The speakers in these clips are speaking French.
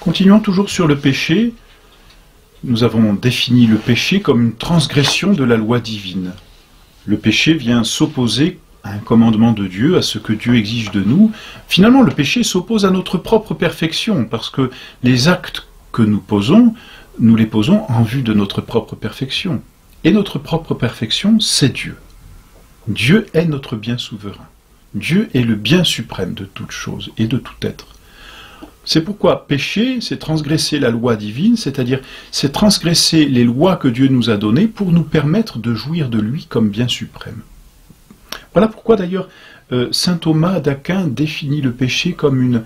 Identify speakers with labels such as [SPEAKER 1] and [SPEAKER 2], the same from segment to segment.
[SPEAKER 1] Continuons toujours sur le péché. Nous avons défini le péché comme une transgression de la loi divine. Le péché vient s'opposer à un commandement de Dieu, à ce que Dieu exige de nous. Finalement, le péché s'oppose à notre propre perfection, parce que les actes que nous posons, nous les posons en vue de notre propre perfection. Et notre propre perfection, c'est Dieu. Dieu est notre bien souverain. Dieu est le bien suprême de toute chose et de tout être. C'est pourquoi pécher, c'est transgresser la loi divine, c'est-à-dire c'est transgresser les lois que Dieu nous a données pour nous permettre de jouir de lui comme bien suprême. Voilà pourquoi d'ailleurs saint Thomas d'Aquin définit le péché comme une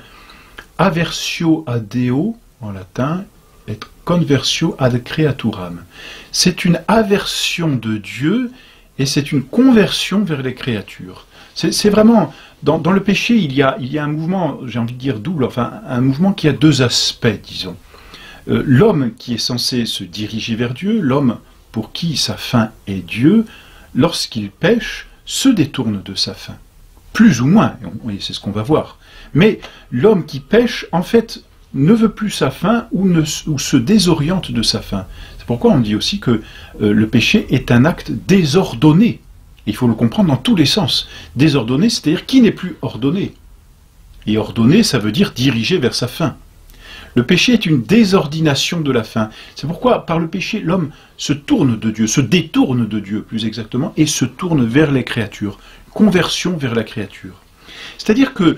[SPEAKER 1] aversio ad Deo, en latin, et conversio ad creaturam. C'est une aversion de Dieu et c'est une conversion vers les créatures. C'est vraiment, dans le péché, il y a un mouvement, j'ai envie de dire double, enfin un mouvement qui a deux aspects, disons. L'homme qui est censé se diriger vers Dieu, l'homme pour qui sa fin est Dieu, lorsqu'il pêche, se détourne de sa fin. Plus ou moins, oui, c'est ce qu'on va voir. Mais l'homme qui pêche, en fait, ne veut plus sa fin ou se désoriente de sa fin. C'est pourquoi on dit aussi que le péché est un acte désordonné. Il faut le comprendre dans tous les sens. Désordonné, c'est-à-dire qui n'est plus ordonné. Et ordonné, ça veut dire diriger vers sa fin. Le péché est une désordination de la fin. C'est pourquoi, par le péché, l'homme se tourne de Dieu, se détourne de Dieu, plus exactement, et se tourne vers les créatures. Conversion vers la créature. C'est-à-dire que,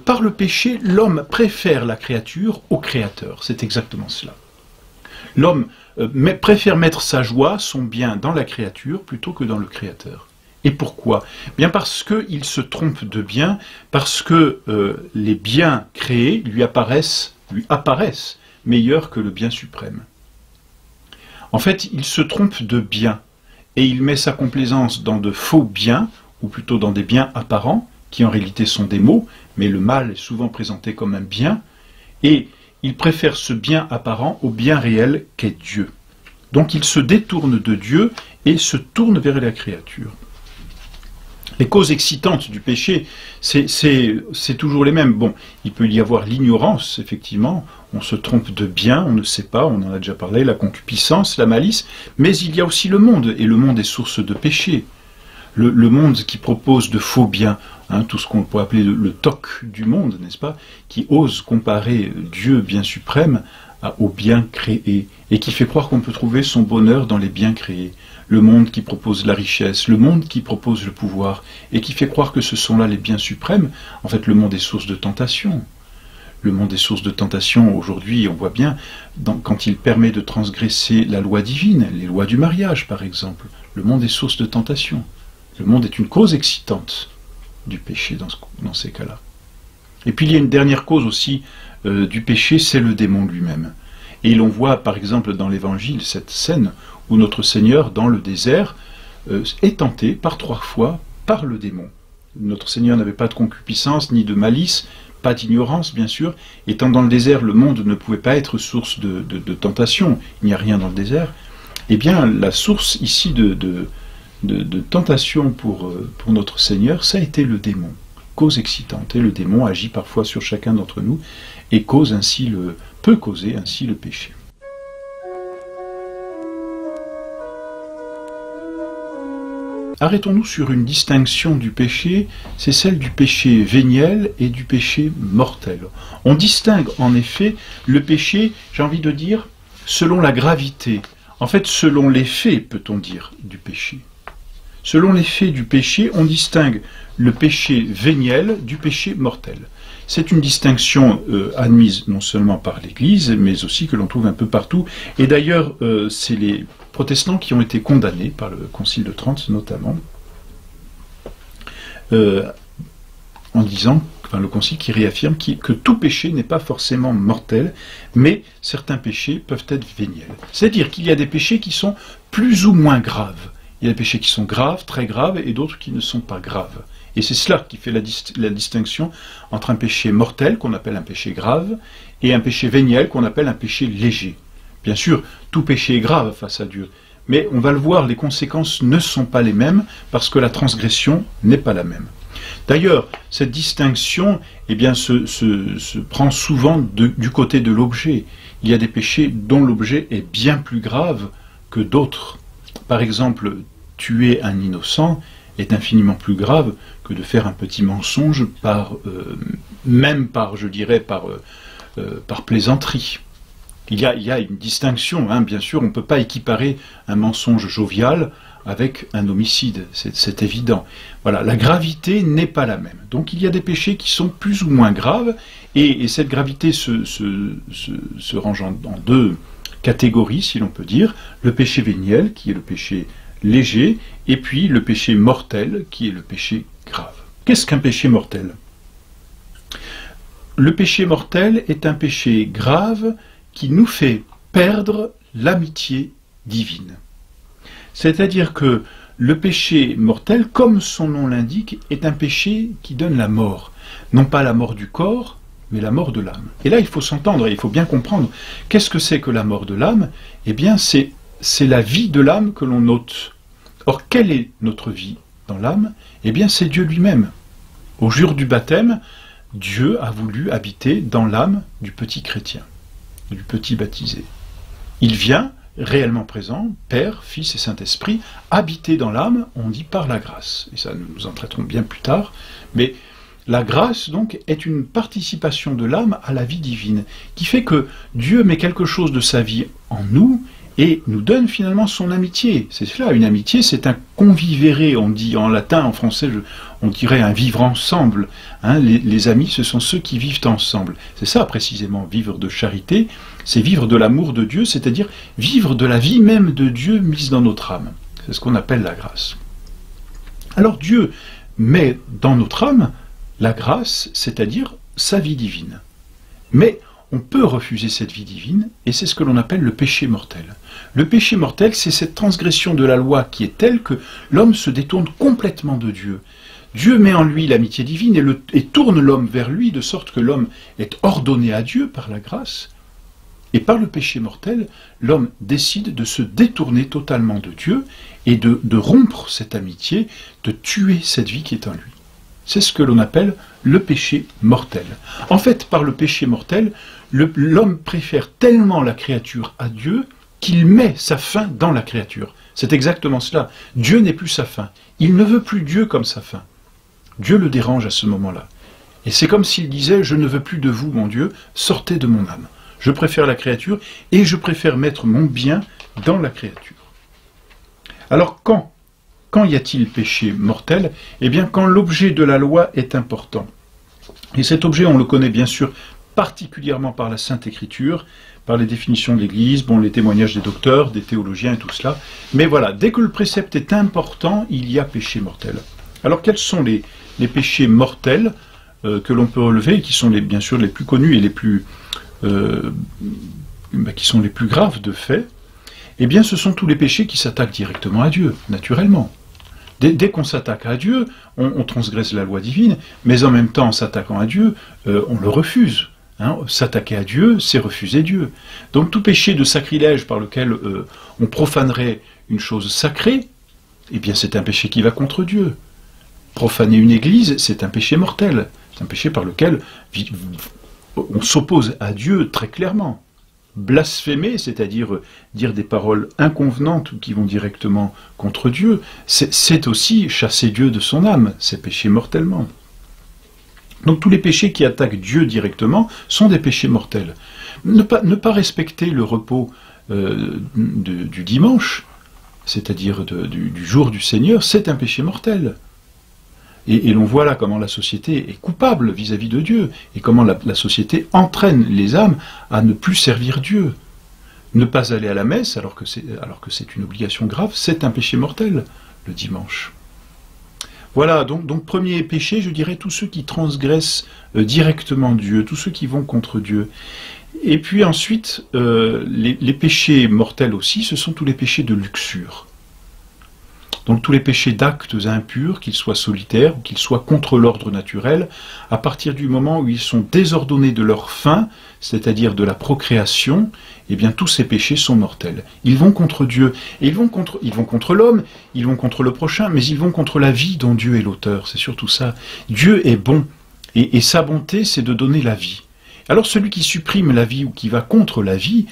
[SPEAKER 1] par le péché, l'homme préfère la créature au créateur. C'est exactement cela. L'homme préfère mettre sa joie, son bien, dans la créature, plutôt que dans le créateur. Et pourquoi? Bien parce qu'il se trompe de bien, parce que les biens créés lui apparaissent meilleurs que le bien suprême. En fait, il se trompe de bien, et il met sa complaisance dans de faux biens, ou plutôt dans des biens apparents, qui en réalité sont des maux, mais le mal est souvent présenté comme un bien, et il préfère ce bien apparent au bien réel qu'est Dieu. Donc il se détourne de Dieu et se tourne vers la créature. Les causes excitantes du péché, c'est toujours les mêmes. Bon, il peut y avoir l'ignorance, effectivement, on se trompe de bien, on ne sait pas, on en a déjà parlé, la concupiscence, la malice, mais il y a aussi le monde, et le monde est source de péché. Le monde qui propose de faux biens, hein, tout ce qu'on peut appeler le toc du monde, n'est-ce pas, qui ose comparer Dieu bien suprême au bien créé, et qui fait croire qu'on peut trouver son bonheur dans les biens créés. Le monde qui propose la richesse, le monde qui propose le pouvoir, et qui fait croire que ce sont là les biens suprêmes. En fait, le monde est source de tentation. Le monde est source de tentation aujourd'hui, on voit bien, quand il permet de transgresser la loi divine, les lois du mariage par exemple. Le monde est source de tentation. Le monde est une cause excitante du péché dans ces cas-là. Et puis il y a une dernière cause aussi du péché, c'est le démon lui-même. Et l'on voit par exemple dans l'Évangile cette scène où notre Seigneur, dans le désert, est tenté par 3 fois par le démon. Notre Seigneur n'avait pas de concupiscence ni de malice, pas d'ignorance bien sûr. Étant dans le désert, le monde ne pouvait pas être source de tentation, il n'y a rien dans le désert. Eh bien la source ici de tentation pour notre Seigneur, ça a été le démon, cause excitante. Et le démon agit parfois sur chacun d'entre nous et peut causer ainsi le péché. Arrêtons-nous sur une distinction du péché, c'est celle du péché véniel et du péché mortel. On distingue en effet le péché, j'ai envie de dire, selon la gravité. En fait, selon l'effet, peut-on dire, du péché. Selon l'effet du péché, on distingue le péché véniel du péché mortel. C'est une distinction admise non seulement par l'Église, mais aussi que l'on trouve un peu partout. Et d'ailleurs, c'est les protestants qui ont été condamnés par le Concile de Trente notamment, en disant, enfin le Concile qui réaffirme que tout péché n'est pas forcément mortel, mais certains péchés peuvent être véniels. C'est-à-dire qu'il y a des péchés qui sont plus ou moins graves. Il y a des péchés qui sont graves, très graves, et d'autres qui ne sont pas graves. Et c'est cela qui fait la distinction entre un péché mortel, qu'on appelle un péché grave, et un péché véniel, qu'on appelle un péché léger. Bien sûr, tout péché est grave face à Dieu, mais on va le voir, les conséquences ne sont pas les mêmes, parce que la transgression n'est pas la même. D'ailleurs, cette distinction eh bien, se prend souvent du côté de l'objet. Il y a des péchés dont l'objet est bien plus grave que d'autres. Par exemple, tuer un innocent est infiniment plus grave que de faire un petit mensonge même par, je dirais, par plaisanterie. Il y a une distinction, hein, bien sûr, on ne peut pas équiparer un mensonge jovial avec un homicide, c'est évident. Voilà, la gravité n'est pas la même. Donc il y a des péchés qui sont plus ou moins graves, et cette gravité se range en deux catégories, si l'on peut dire. Le péché véniel, qui est le péché léger, et puis le péché mortel, qui est le péché grave. Qu'est-ce qu'un péché mortel? Le péché mortel est un péché grave qui nous fait perdre l'amitié divine. C'est-à-dire que le péché mortel, comme son nom l'indique, est un péché qui donne la mort. Non pas la mort du corps, mais la mort de l'âme. Et là, il faut s'entendre, et il faut bien comprendre. Qu'est-ce que c'est que la mort de l'âme? Eh bien, c'est la vie de l'âme que l'on ôte. Or, quelle est notre vie dans l'âme? Eh bien, c'est Dieu lui-même. Au jour du baptême, Dieu a voulu habiter dans l'âme du petit chrétien, du petit baptisé. Il vient, réellement présent, Père, Fils et Saint-Esprit, habiter dans l'âme, on dit par la grâce. Et ça, nous en traiterons bien plus tard. Mais la grâce, donc, est une participation de l'âme à la vie divine, qui fait que Dieu met quelque chose de sa vie en nous, et nous donne finalement son amitié. C'est cela, une amitié, c'est un convivere, on dit en latin, en français, on dirait un vivre ensemble. Hein, les amis, ce sont ceux qui vivent ensemble. C'est ça précisément, vivre de charité, c'est vivre de l'amour de Dieu, c'est-à-dire vivre de la vie même de Dieu mise dans notre âme. C'est ce qu'on appelle la grâce. Alors Dieu met dans notre âme la grâce, c'est-à-dire sa vie divine. Mais on peut refuser cette vie divine, et c'est ce que l'on appelle le péché mortel. Le péché mortel, c'est cette transgression de la loi qui est telle que l'homme se détourne complètement de Dieu. Dieu met en lui l'amitié divine et tourne l'homme vers lui, de sorte que l'homme est ordonné à Dieu par la grâce. Et par le péché mortel, l'homme décide de se détourner totalement de Dieu et de rompre cette amitié, de tuer cette vie qui est en lui. C'est ce que l'on appelle le péché mortel. En fait, par le péché mortel, l'homme préfère tellement la créature à Dieu qu'il met sa fin dans la créature. C'est exactement cela. Dieu n'est plus sa fin. Il ne veut plus Dieu comme sa fin. Dieu le dérange à ce moment-là. Et c'est comme s'il disait « Je ne veux plus de vous, mon Dieu, sortez de mon âme. Je préfère la créature et je préfère mettre mon bien dans la créature. » Alors quand y a-t-il péché mortel? Eh bien quand l'objet de la loi est important. Et cet objet, on le connaît bien sûr particulièrement par la Sainte Écriture, par les définitions de l'Église, bon, les témoignages des docteurs, des théologiens et tout cela. Mais voilà, dès que le précepte est important, il y a péché mortel. Alors quels sont les péchés mortels que l'on peut relever, et qui sont bien sûr les plus connus et les plus, qui sont les plus graves de fait? Eh bien ce sont tous les péchés qui s'attaquent directement à Dieu, naturellement. Dès qu'on s'attaque à Dieu, on transgresse la loi divine, mais en même temps, en s'attaquant à Dieu, on le refuse. Hein, s'attaquer à Dieu, c'est refuser Dieu. Donc tout péché de sacrilège par lequel on profanerait une chose sacrée, eh bien c'est un péché qui va contre Dieu. Profaner une église, c'est un péché mortel. C'est un péché par lequel on s'oppose à Dieu très clairement. Blasphémer, c'est-à-dire dire des paroles inconvenantes ou qui vont directement contre Dieu, c'est aussi chasser Dieu de son âme, c'est pécher mortellement. Donc tous les péchés qui attaquent Dieu directement sont des péchés mortels. Ne pas respecter le repos du dimanche, c'est-à-dire du jour du Seigneur, c'est un péché mortel. Et l'on voit là comment la société est coupable vis-à-vis de Dieu, et comment la société entraîne les âmes à ne plus servir Dieu. Ne pas aller à la messe, alors que c'est une obligation grave, c'est un péché mortel, le dimanche. Voilà, donc premier péché, je dirais, tous ceux qui transgressent directement Dieu, tous ceux qui vont contre Dieu. Et puis ensuite, les péchés mortels aussi, ce sont tous les péchés de luxure. Donc tous les péchés d'actes impurs, qu'ils soient solitaires ou qu'ils soient contre l'ordre naturel, à partir du moment où ils sont désordonnés de leur fin, c'est-à-dire de la procréation, eh bien tous ces péchés sont mortels. Ils vont contre Dieu, et ils vont contre l'homme, ils vont contre le prochain, mais ils vont contre la vie dont Dieu est l'auteur, c'est surtout ça. Dieu est bon, et sa bonté c'est de donner la vie. Alors celui qui supprime la vie ou qui va contre la vie,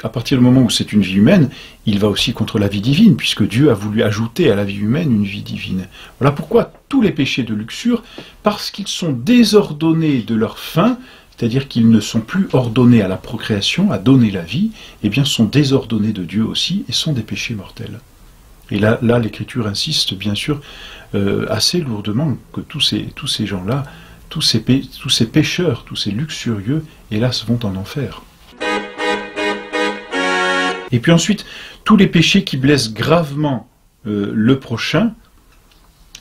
[SPEAKER 1] à partir du moment où c'est une vie humaine, il va aussi contre la vie divine, puisque Dieu a voulu ajouter à la vie humaine une vie divine. Voilà pourquoi tous les péchés de luxure, parce qu'ils sont désordonnés de leur fin, c'est-à-dire qu'ils ne sont plus ordonnés à la procréation, à donner la vie, eh bien sont désordonnés de Dieu aussi, et sont des péchés mortels. Et là l'Écriture insiste bien sûr assez lourdement que tous ces gens-là, tous ces pécheurs, tous ces luxurieux, hélas, vont en enfer. Et puis ensuite, tous les péchés qui blessent gravement le prochain,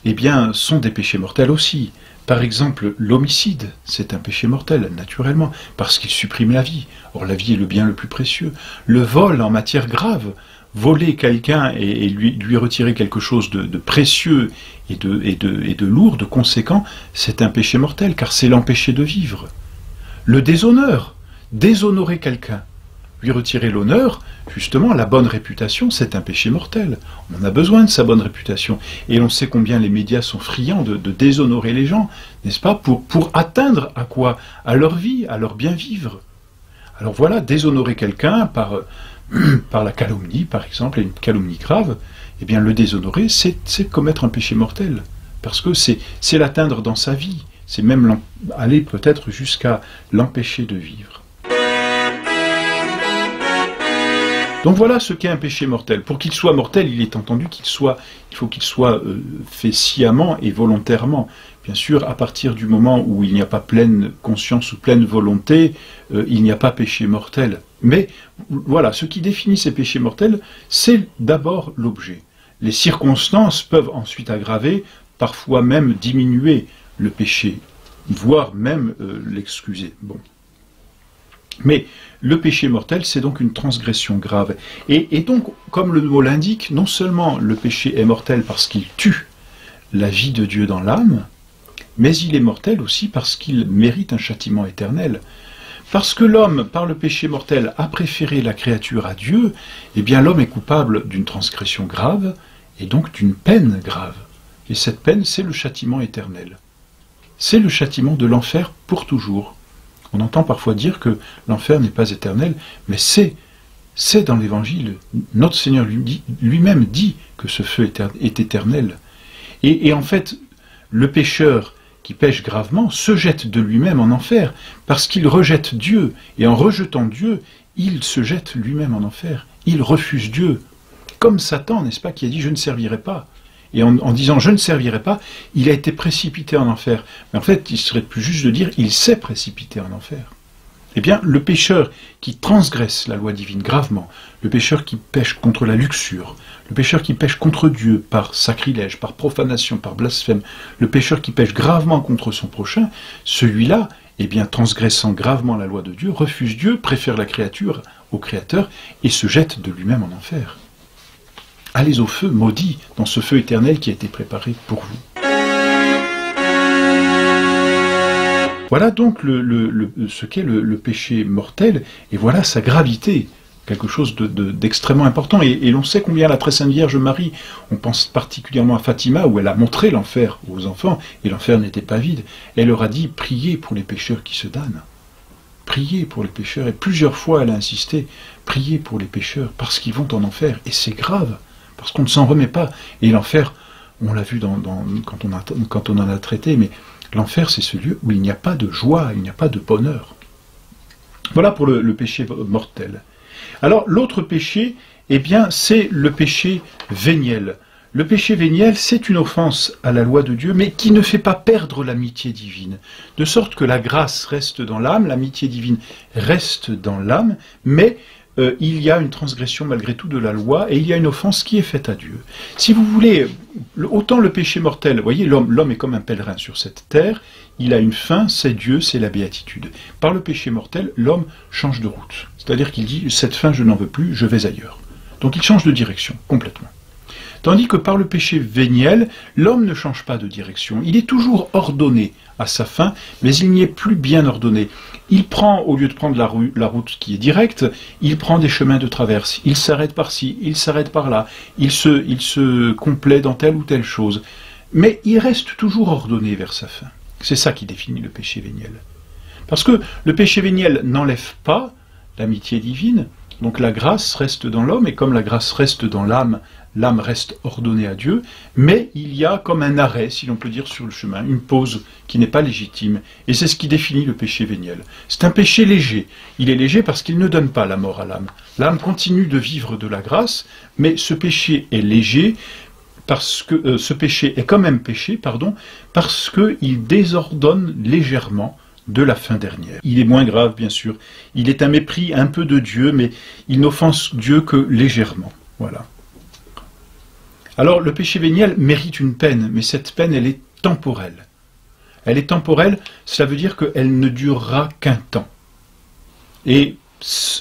[SPEAKER 1] eh bien, sont des péchés mortels aussi. Par exemple, l'homicide, c'est un péché mortel, naturellement, parce qu'il supprime la vie. Or, la vie est le bien le plus précieux. Le vol en matière grave, voler quelqu'un et lui retirer quelque chose de précieux et de lourd, de conséquent, c'est un péché mortel, car c'est l'empêcher de vivre. Le déshonneur, déshonorer quelqu'un, lui retirer l'honneur, justement, la bonne réputation, c'est un péché mortel. On en a besoin de sa bonne réputation. Et on sait combien les médias sont friands de déshonorer les gens, n'est-ce pas, pour atteindre à quoi? À leur vie, à leur bien vivre. Alors voilà, déshonorer quelqu'un par la calomnie, par exemple, et une calomnie grave, eh bien le déshonorer, c'est commettre un péché mortel. Parce que c'est l'atteindre dans sa vie. C'est même aller peut-être jusqu'à l'empêcher de vivre. Donc voilà ce qu'est un péché mortel. Pour qu'il soit mortel, il est entendu il faut qu'il soit fait sciemment et volontairement. Bien sûr, à partir du moment où il n'y a pas pleine conscience ou pleine volonté, il n'y a pas péché mortel. Mais voilà, ce qui définit ces péchés mortels, c'est d'abord l'objet. Les circonstances peuvent ensuite aggraver, parfois même diminuer le péché, voire même l'excuser. Bon. Mais le péché mortel, c'est donc une transgression grave. Et donc, comme le mot l'indique, non seulement le péché est mortel parce qu'il tue la vie de Dieu dans l'âme, mais il est mortel aussi parce qu'il mérite un châtiment éternel. Parce que l'homme, par le péché mortel, a préféré la créature à Dieu, eh bien l'homme est coupable d'une transgression grave, et donc d'une peine grave. Et cette peine, c'est le châtiment éternel. C'est le châtiment de l'enfer pour toujours. On entend parfois dire que l'enfer n'est pas éternel, mais c'est dans l'Évangile. Notre Seigneur lui-même dit que ce feu est éternel. Et en fait, le pécheur qui pêche gravement se jette de lui-même en enfer, parce qu'il rejette Dieu. Et en rejetant Dieu, il se jette lui-même en enfer. Il refuse Dieu. Comme Satan, n'est-ce pas, qui a dit « je ne servirai pas ». Et en disant « je ne servirai pas », il a été précipité en enfer. Mais en fait, il serait plus juste de dire « il s'est précipité en enfer ». Eh bien, le pécheur qui transgresse la loi divine gravement, le pécheur qui pêche contre la luxure, le pécheur qui pêche contre Dieu par sacrilège, par profanation, par blasphème, le pécheur qui pêche gravement contre son prochain, celui-là, eh bien, transgressant gravement la loi de Dieu, refuse Dieu, préfère la créature au Créateur et se jette de lui-même en enfer. Allez au feu maudit, dans ce feu éternel qui a été préparé pour vous. Voilà donc ce qu'est le péché mortel, et voilà sa gravité, quelque chose d'extrêmement important. Et l'on sait combien la très sainte Vierge Marie, on pense particulièrement à Fatima, où elle a montré l'enfer aux enfants, et l'enfer n'était pas vide. Elle leur a dit, priez pour les pécheurs qui se damnent. Priez pour les pécheurs, et plusieurs fois elle a insisté, priez pour les pécheurs, parce qu'ils vont en enfer, et c'est grave. Parce qu'on ne s'en remet pas. Et l'enfer, on l'a vu quand on en a traité, mais l'enfer, c'est ce lieu où il n'y a pas de joie, il n'y a pas de bonheur. Voilà pour le péché mortel. Alors, l'autre péché, eh bien, c'est le péché véniel. Le péché véniel, c'est une offense à la loi de Dieu, mais qui ne fait pas perdre l'amitié divine. De sorte que la grâce reste dans l'âme, l'amitié divine reste dans l'âme, mais il y a une transgression malgré tout de la loi, et il y a une offense qui est faite à Dieu. Si vous voulez, autant le péché mortel, vous voyez, l'homme est comme un pèlerin sur cette terre, il a une fin, c'est Dieu, c'est la béatitude. Par le péché mortel, l'homme change de route. C'est-à-dire qu'il dit, cette fin je n'en veux plus, je vais ailleurs. Donc il change de direction, complètement. Tandis que par le péché véniel, l'homme ne change pas de direction. Il est toujours ordonné à sa fin, mais il n'y est plus bien ordonné. Il prend, au lieu de prendre la route qui est directe, il prend des chemins de traverse. Il s'arrête par-ci, il s'arrête par-là, il se complaît dans telle ou telle chose. Mais il reste toujours ordonné vers sa fin. C'est ça qui définit le péché véniel. Parce que le péché véniel n'enlève pas l'amitié divine, donc la grâce reste dans l'homme, et comme la grâce reste dans l'âme, l'âme reste ordonnée à Dieu, mais il y a comme un arrêt, si l'on peut dire, sur le chemin, une pause qui n'est pas légitime, et c'est ce qui définit le péché véniel. C'est un péché léger. Il est léger parce qu'il ne donne pas la mort à l'âme. L'âme continue de vivre de la grâce, mais ce péché est léger, parce que ce péché est quand même péché, parce qu'il désordonne légèrement de la fin dernière. Il est moins grave, bien sûr. Il est un mépris un peu de Dieu, mais il n'offense Dieu que légèrement. Voilà. Alors, le péché véniel mérite une peine, mais cette peine, elle est temporelle. Elle est temporelle, cela veut dire qu'elle ne durera qu'un temps. Et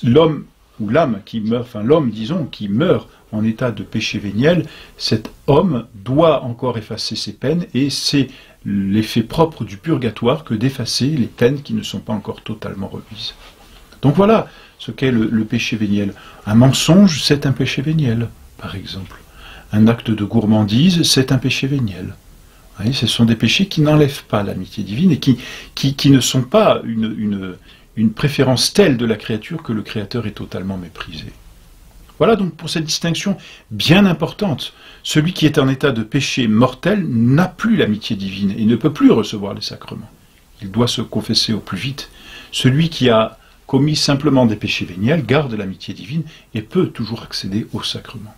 [SPEAKER 1] l'homme, ou l'âme qui meurt, enfin l'homme, disons, qui meurt en état de péché véniel, cet homme doit encore effacer ses peines, et c'est l'effet propre du purgatoire que d'effacer les peines qui ne sont pas encore totalement remises. Donc voilà ce qu'est le péché véniel. Un mensonge, c'est un péché véniel, par exemple. Un acte de gourmandise, c'est un péché véniel. Vous voyez, ce sont des péchés qui n'enlèvent pas l'amitié divine et qui ne sont pas une préférence telle de la créature que le Créateur est totalement méprisé. Voilà donc pour cette distinction bien importante. Celui qui est en état de péché mortel n'a plus l'amitié divine et ne peut plus recevoir les sacrements. Il doit se confesser au plus vite. Celui qui a commis simplement des péchés véniels garde l'amitié divine et peut toujours accéder aux sacrements.